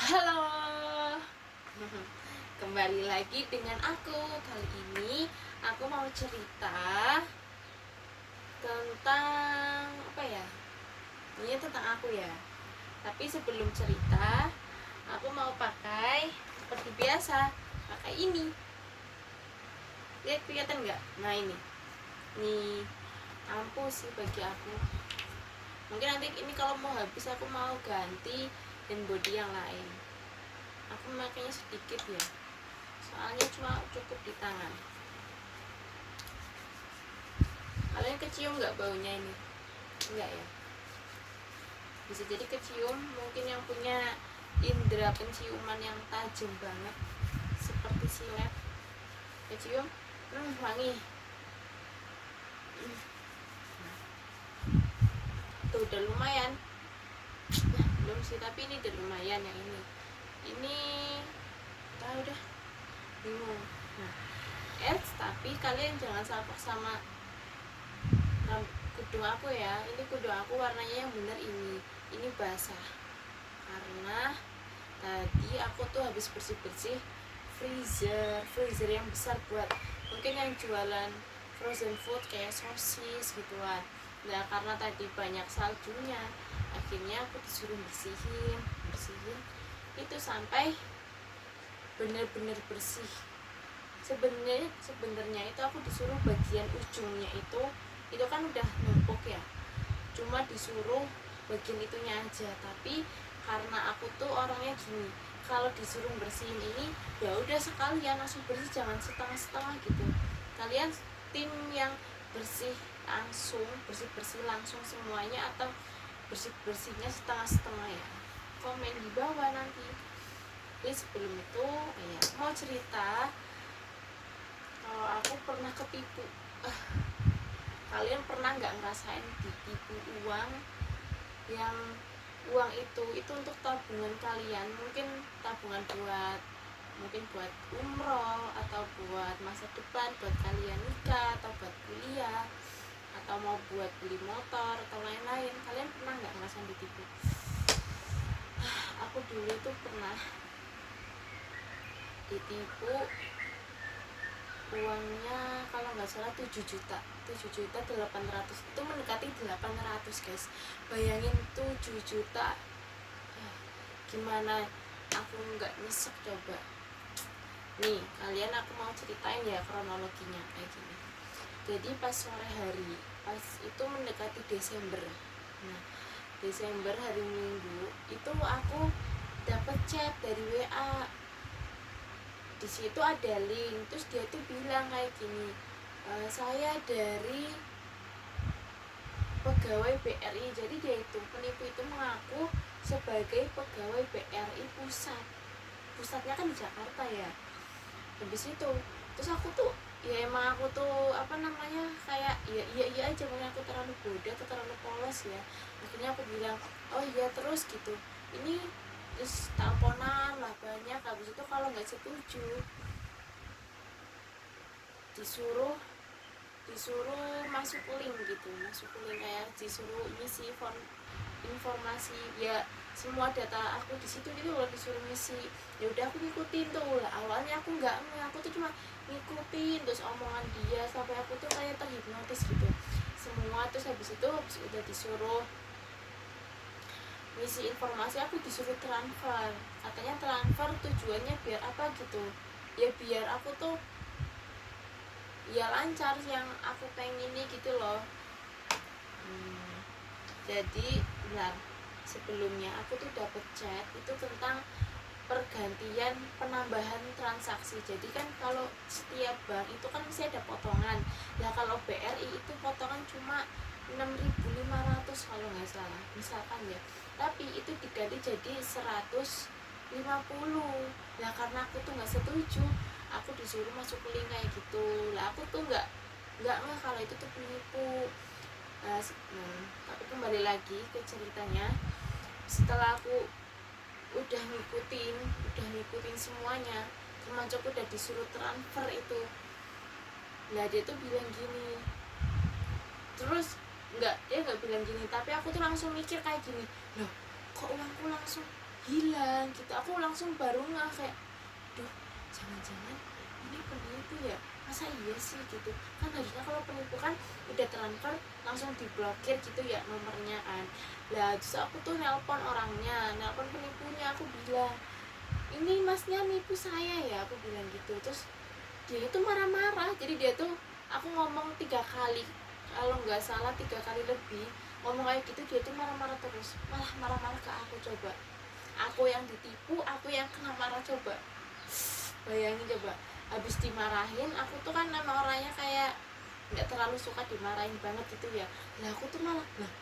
Halo, kembali lagi dengan aku. Kali ini aku mau cerita tentang apa ya? Ini tentang aku ya. Tapi sebelum cerita, aku mau pakai seperti biasa, pakai ini. Lihat kelihatan nggak? Nah ini ampuh sih bagi aku. Mungkin nanti ini kalau mau habis aku mau ganti dan body yang lain. Aku makanya sedikit ya, soalnya cuma cukup di tangan. Kalian kecium nggak baunya ini? Enggak ya? Bisa jadi kecium, mungkin yang punya indera penciuman yang tajam banget seperti silet. Kecium, wangi. Tuh udah lumayan. Nah, belum sih, tapi ini udah lumayan yang ini tahu dah, bingung. Nah, tapi kalian jangan salpok sama kudung aku ya. Ini kudung aku warnanya yang bener ini basah karena tadi aku tuh habis bersih freezer yang besar buat mungkin yang jualan frozen food kayak sosis gituan. Nah, karena tadi banyak saljunya, akhirnya aku disuruh bersihin itu sampai bener-bener bersih. Sebenarnya itu aku disuruh bagian ujungnya itu kan udah numpuk ya, cuma disuruh bagian itunya aja. Tapi karena aku tuh orangnya gini, kalau disuruh bersihin ini ya udah sekalian langsung bersih, jangan setengah-setengah gitu. Kalian tim yang bersih langsung semuanya atau bersihnya setengah-setengah ya? Komen di bawah nanti. Jadi sebelum itu ya mau cerita kalau aku pernah ketipu. Kalian pernah nggak ngerasain ditipu uang yang uang itu untuk tabungan kalian, mungkin tabungan buat umroh atau buat masa depan, buat kalian nikah atau buat kuliah atau mau buat beli motor atau lain-lain. Kalian pernah nggak ngerasain ditipu? Aku dulu itu pernah ditipu uangnya kalau nggak salah 7.800.000, itu mendekati 800 guys. Bayangin 7 juta, gimana aku nggak nyesek coba. Nih kalian, aku mau ceritain ya kronologinya kayak gini. Jadi pas sore hari, pas itu mendekati Desember. Nah, Desember hari Minggu itu aku dapet chat dari WA. Di situ ada link, terus dia tuh bilang kayak gini, saya dari pegawai BRI. Jadi dia itu penipu itu mengaku sebagai pegawai BRI pusatnya kan di Jakarta ya. Habis itu terus aku tuh ya emang aku tuh kayak iya aja, mungkin aku terlalu bodoh atau terlalu polos ya. Akhirnya aku bilang oh iya terus gitu, ini terus teleponan lah banyak. Habis itu kalau nggak setuju disuruh masuk link kayak disuruh ngisi informasi ya, semua data aku di situ gitu loh, disuruh ngisi. Ya udah aku ngikutin tuh lah. Awalnya aku aku tuh cuma ngikutin terus omongan dia sampai aku tuh kayak terhipnotis gitu semua. Terus habis itu udah disuruh ngisi informasi, aku disuruh transfer. Katanya transfer tujuannya biar apa gitu ya, biar aku tuh ya lancar yang aku pengen gitu loh. Jadi benar, sebelumnya aku tuh dapet chat itu tentang pergantian penambahan transaksi. Jadi kan kalau setiap bank itu kan masih ada potongan. Nah kalau BRI itu potongan cuma 6.500 kalau nggak salah misalkan ya, tapi itu diganti jadi 150. Nah karena aku tuh nggak setuju, aku disuruh masuk link kayak gitu lah. Aku tuh nggak kalau itu tuh penipu. Tapi kembali lagi ke ceritanya, setelah aku udah ngikutin semuanya, termasuk udah disuruh transfer itu. Nah dia tuh bilang gini, terus dia nggak bilang gini, tapi aku tuh langsung mikir kayak gini, loh kok uangku langsung hilang gitu. Aku langsung baru nggak kayak, duh, jangan-jangan ini penipu ya, masa iya sih gitu kan. Harusnya kalau penipu kan udah transfer langsung diblokir gitu ya nomornya kan. Lah terus aku tuh nelpon orangnya, nelpon penipunya, aku bilang ini masnya nipu saya ya, aku bilang gitu. Terus dia itu marah-marah. Jadi dia tuh, aku ngomong 3 kali, kalau nggak salah 3 kali lebih ngomong kayak gitu, dia tuh marah-marah terus, malah marah-marah ke aku. Coba aku yang ditipu, aku yang kena marah. Coba bayangin coba, habis dimarahin. Aku tuh kan nama orangnya kayak nggak terlalu suka dimarahin banget gitu ya. Lah aku tuh malah, lah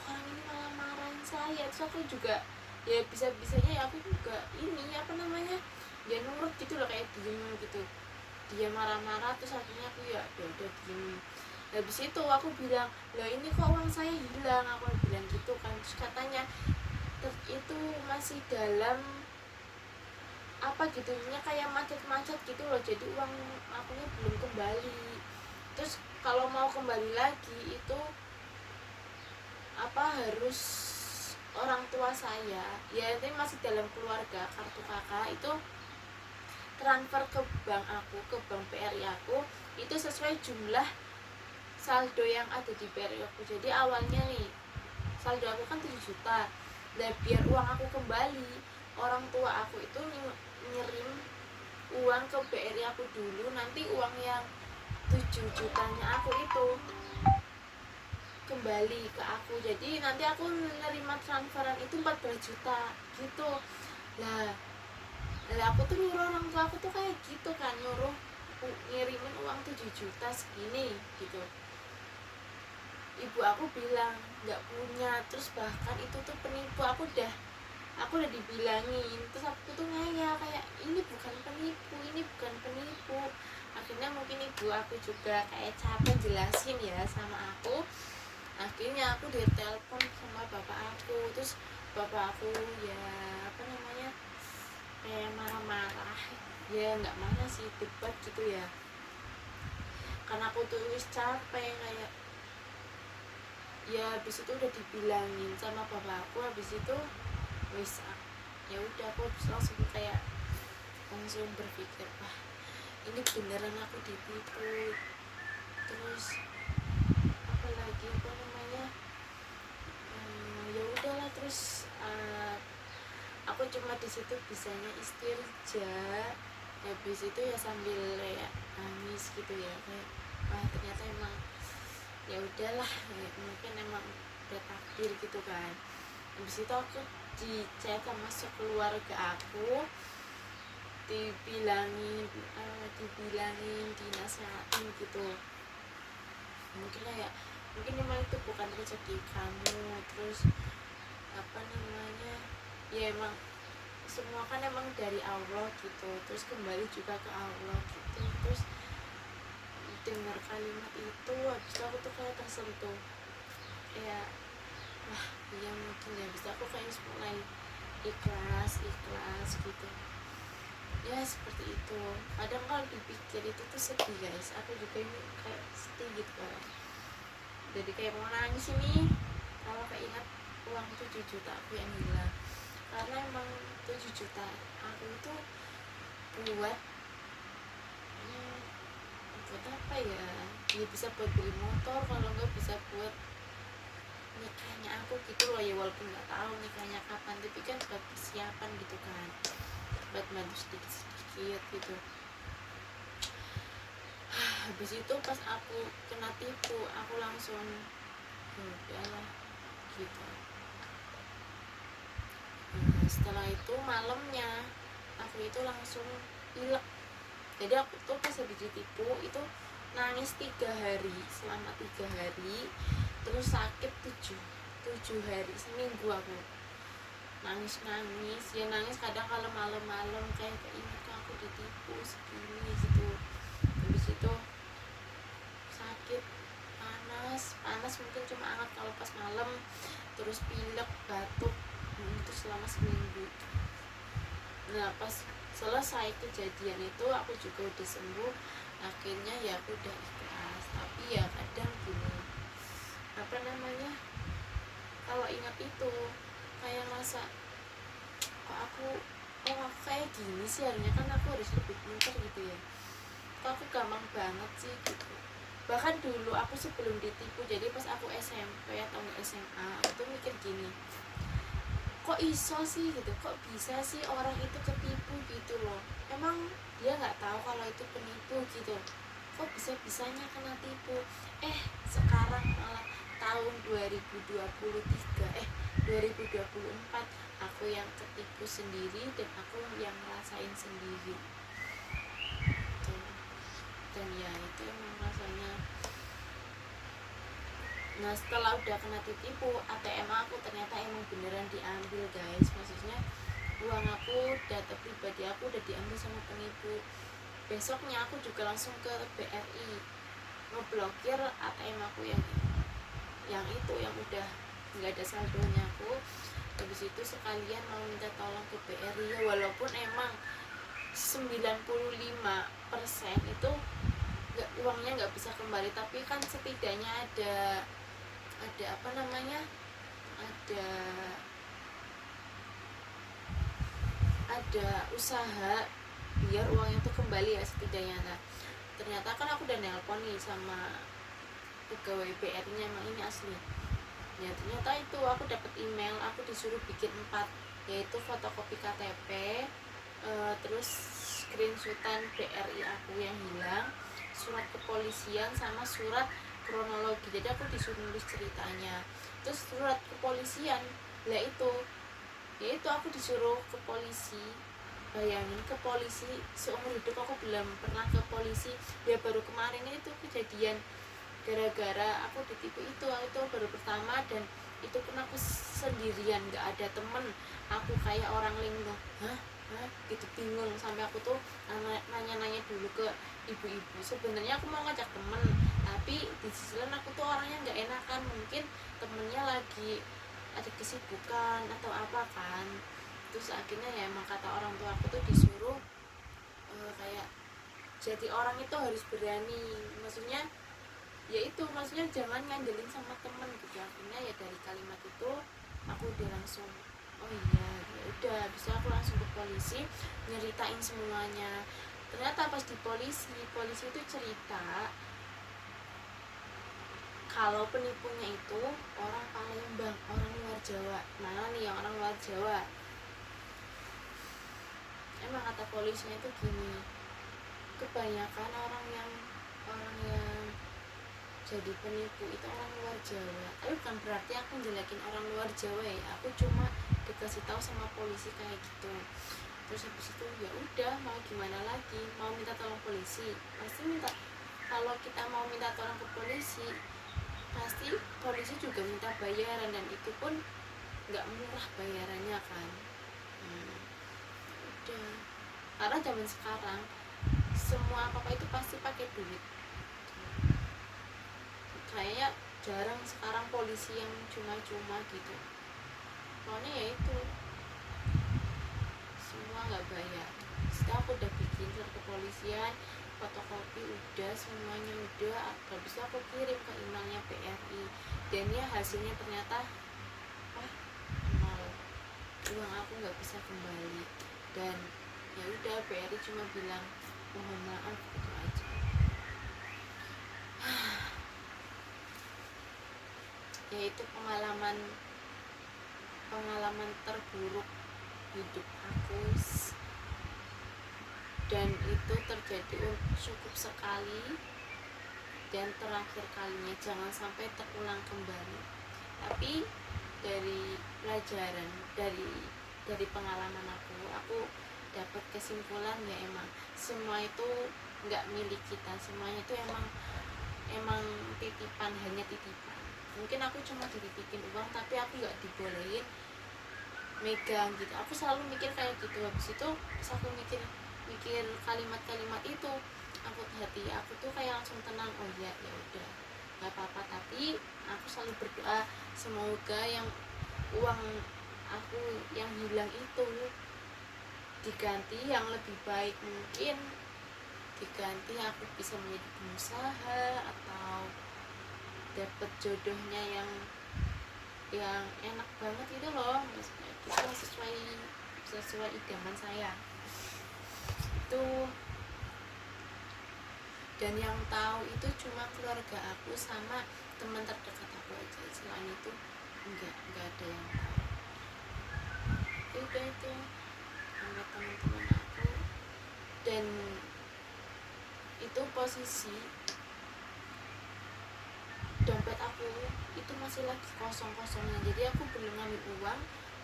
orang ini malah marahin saya. Terus aku juga ya bisa-bisanya ya aku juga ini apa namanya, ya nurut gitu loh, kayak diem gitu. Dia marah-marah terus akhirnya aku ya udah diem. Habis itu aku bilang, lah ini kok uang saya hilang, aku bilang gitu kan. Terus katanya itu masih dalam apa gitu, kayak macet-macet gitu loh, jadi uang akunya belum kembali. Terus kalau mau kembali lagi itu apa, harus orang tua saya ya, ini masih dalam keluarga, kartu kakak itu transfer ke bank aku, ke bank BRI aku, itu sesuai jumlah saldo yang ada di BRI aku. Jadi awalnya nih saldo aku kan 7 juta. Dan biar uang aku kembali, orang tua aku itu ngirim uang ke BRI aku dulu, nanti uang yang 7 jutanya aku itu kembali ke aku. Jadi nanti aku menerima transferan itu 14 juta gitu. Lah aku tuh nyuruh orang tua aku tuh kayak gitu kan, nyuruh ngirimin uang 7 juta segini gitu. Ibu aku bilang nggak punya. Terus bahkan itu tuh penipu, aku udah dibilangin. Terus aku tuh ngeyel kayak, ini bukan penipu, ini bukan penipu. Akhirnya mungkin ibu aku juga kayak capek jelasin ya sama aku. Akhirnya aku ditelepon sama bapak aku. Terus bapak aku ya apa namanya, kayak marah-marah. Ya nggak marah sih, debat gitu ya, karena aku tuh wis capek kayak. Ya habis itu udah dibilangin sama bapak aku, habis itu wis ya udah, aku langsung kayak langsung berpikir, wah ini beneran aku ditipu. Terus apa lagi, apa namanya, ya udahlah. Terus aku cuma di situ bisanya istirja. Habis itu ya sambil kayak nangis gitu ya, kayak wah ternyata emang ya udahlah, mungkin emang udah takdir gitu kan. Habis itu aku dicek sama sekeluarga aku, dibilangin dinasehatin gitu. Mungkin kayak, mungkin emang itu bukan rezeki kamu. Terus apa namanya, ya emang semua kan emang dari Allah gitu. Terus kembali juga ke Allah gitu. Terus dengar kalimat itu, habis itu aku tuh kayak tersentuh, kayak wah iya mungkin ya. Bisa aku kayak mulai ikhlas gitu ya, seperti itu. Kadang kalau dipikir itu tuh sedih guys, aku juga ini kayak sedih gitu kan. Jadi kayak mau nangis ini kalau keinget uang 7 juta aku yang hilang. Karena emang 7 juta aku itu buat buat apa ya, ya bisa buat beli motor, kalau nggak bisa buat nikahnya aku gitu loh ya. Walaupun nggak tahu nikahnya kapan, tapi kan buat persiapan gitu kan, buat bantu sedikit gitu. Habis itu pas aku kena tipu, aku langsung udahlah gitu. Setelah itu malamnya aku itu langsung pilek. Jadi aku tuh pas habis ditipu itu nangis 3 hari, selama 3 hari. Terus sakit 7 hari, seminggu aku nangis ya. Nangis kadang kalau malam-malam kayak keinget aku ditipu segini gitu. Habis itu sakit, panas mungkin cuma hangat kalau pas malam. Terus pilek, batuk, itu selama seminggu. Nah pas selesai kejadian itu aku juga udah sembuh. Akhirnya ya aku udah ikhlas. Tapi ya kadang gini, apa namanya, kalau ingat itu kayak masa aku kayak gini sih, harusnya kan aku harus lebih pintar gitu ya, kok aku gampang banget sih gitu. Bahkan dulu aku sebelum ditipu, jadi pas aku SMP atau SMA, aku tuh mikir gini, kok iso sih gitu, kok bisa sih orang itu ketipu gitu loh, emang dia nggak tahu kalau itu penipu gitu, kok bisa-bisanya kena tipu. Sekarang malah tahun 2024 aku yang ketipu sendiri dan aku yang ngerasain sendiri tuh. Dan ya itu emang rasanya. Nah setelah udah kena ditipu, ATM aku ternyata emang beneran diambil guys, maksudnya uang aku, data pribadi aku udah diambil sama penipu. Besoknya aku juga langsung ke BRI ngeblokir ATM aku yang itu yang udah nggak ada saldonya aku. Habis itu sekalian mau minta tolong ke BRI ya, walaupun emang 95% itu uangnya nggak bisa kembali, tapi kan setidaknya ada apa namanya, ada usaha biar uangnya itu kembali ya setidaknya. Nah ternyata kan aku udah nelpon nih sama pegawai BRI-nya, emang ini asli ya, ternyata itu aku dapat email, aku disuruh bikin 4, yaitu fotokopi KTP, terus screenshotan BRI aku yang hilang, surat kepolisian, sama surat kronologi. Jadi aku disuruh nulis ceritanya. Terus surat kepolisian lah itu, yaitu aku disuruh ke polisi. Bayangin, ke polisi, seumur hidup aku belum pernah ke polisi ya, baru kemarin itu kejadian gara-gara aku ditipu itu baru pertama, dan itu pun aku sendirian, nggak ada temen, aku kayak orang linglung, hah gitu, bingung, sampai aku tuh nanya-nanya dulu ke ibu-ibu. Sebenarnya aku mau ngajak temen, tapi di sisi lain aku tuh orangnya nggak enakan, mungkin temennya lagi ada kesibukan atau apa kan. Terus akhirnya ya emang kata orang tua aku tuh disuruh kayak jadi orang itu harus berani, maksudnya jangan ngandelin sama temen gitu. Akhirnya ya dari kalimat itu aku udah langsung, oh iya ya udah, bisa aku langsung ke polisi nyeritain semuanya. Ternyata pas di polisi itu cerita kalau penipunya itu orang Palembang, orang luar Jawa. Mana nih yang orang luar Jawa? Emang kata polisinya itu gini, kebanyakan orang yang jadi penipu itu orang luar Jawa. Tapi bukan berarti aku jelekin orang luar Jawa ya, aku cuma dikasih tahu sama polisi kayak gitu. Terus habis itu ya udah, mau gimana lagi, mau minta tolong polisi pasti minta, kalau kita mau minta tolong ke polisi pasti polisi juga minta bayaran, dan itu pun nggak murah bayarannya kan. Udah, karena zaman sekarang semua apa itu pasti pakai duit. Kayaknya jarang sekarang polisi yang cuma-cuma gitu, soalnya ya itu semua nggak bayar. Setelah aku udah bikin surat kepolisian, fotokopi udah, semuanya udah, habis itu aku kirim ke emailnya BRI, dan ya hasilnya ternyata nol, uang aku nggak bisa kembali. Dan ya udah, BRI cuma bilang mohon maaf, gitu aja. Yaitu pengalaman terburuk hidup aku, dan itu terjadi cukup sekali dan terakhir kalinya, jangan sampai terulang kembali. Tapi dari pelajaran, dari pengalaman aku dapat kesimpulan ya, emang semua itu nggak milik kita, semuanya itu emang titipan, hanya titipan. Mungkin aku cuma dititipin uang, tapi aku nggak dibolehin megang gitu. Aku selalu mikir kayak gitu. Habis itu pas aku mikir kalimat-kalimat itu, hati aku tuh kayak langsung tenang, oh ya udah, nggak apa-apa. Tapi aku selalu berdoa semoga yang uang aku yang hilang itu diganti yang lebih baik mungkin, diganti aku bisa menjadi pengusaha atau dapat jodohnya yang enak banget gitu loh, maksudnya kita sesuai sesuai idaman saya itu. Dan yang tahu itu cuma keluarga aku sama teman terdekat aku aja, selain itu enggak ada yang tahu. Itu sama teman-teman aku. Dan itu posisi dompet aku itu masih lagi kosong-kosongnya, jadi aku belum ngambil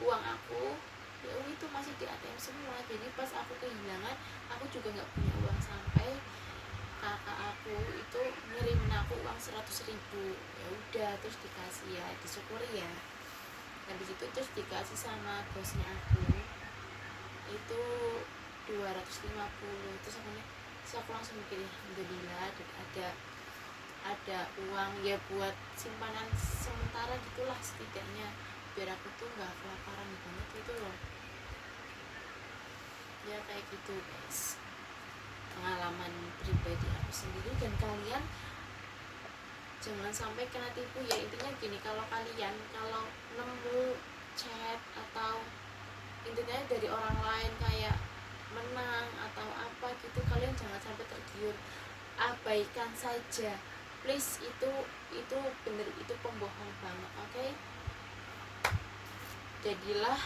uang aku ya itu masih di ATM semua. Jadi pas aku kehilangan, aku juga nggak punya uang, sampai kakak aku itu ngirimin aku uang 100.000. Ya udah, terus dikasih, ya disyukuri ya. Habis itu terus dikasih sama bosnya aku itu 250. Terus aku langsung mikir, ya alhamdulillah ada uang ya buat simpanan sementara gitulah, setidaknya biar aku tuh nggak kelaparan banget gitu loh. Ya kayak gitu guys, pengalaman pribadi aku sendiri. Dan kalian jangan sampai kena tipu ya. Intinya gini, kalau kalian nemu chat atau intinya dari orang lain kayak menang atau apa gitu, kalian jangan sampai tergiur, abaikan saja please. Itu bener, itu pembohong banget. Oke? Jadilah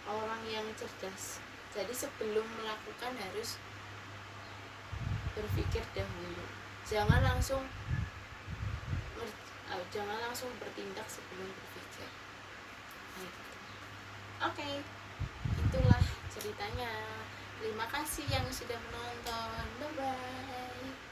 orang yang cerdas. Jadi sebelum melakukan harus berpikir dahulu, jangan langsung bertindak sebelum berpikir. Oke, itulah ceritanya. Terima kasih yang sudah menonton. Bye bye.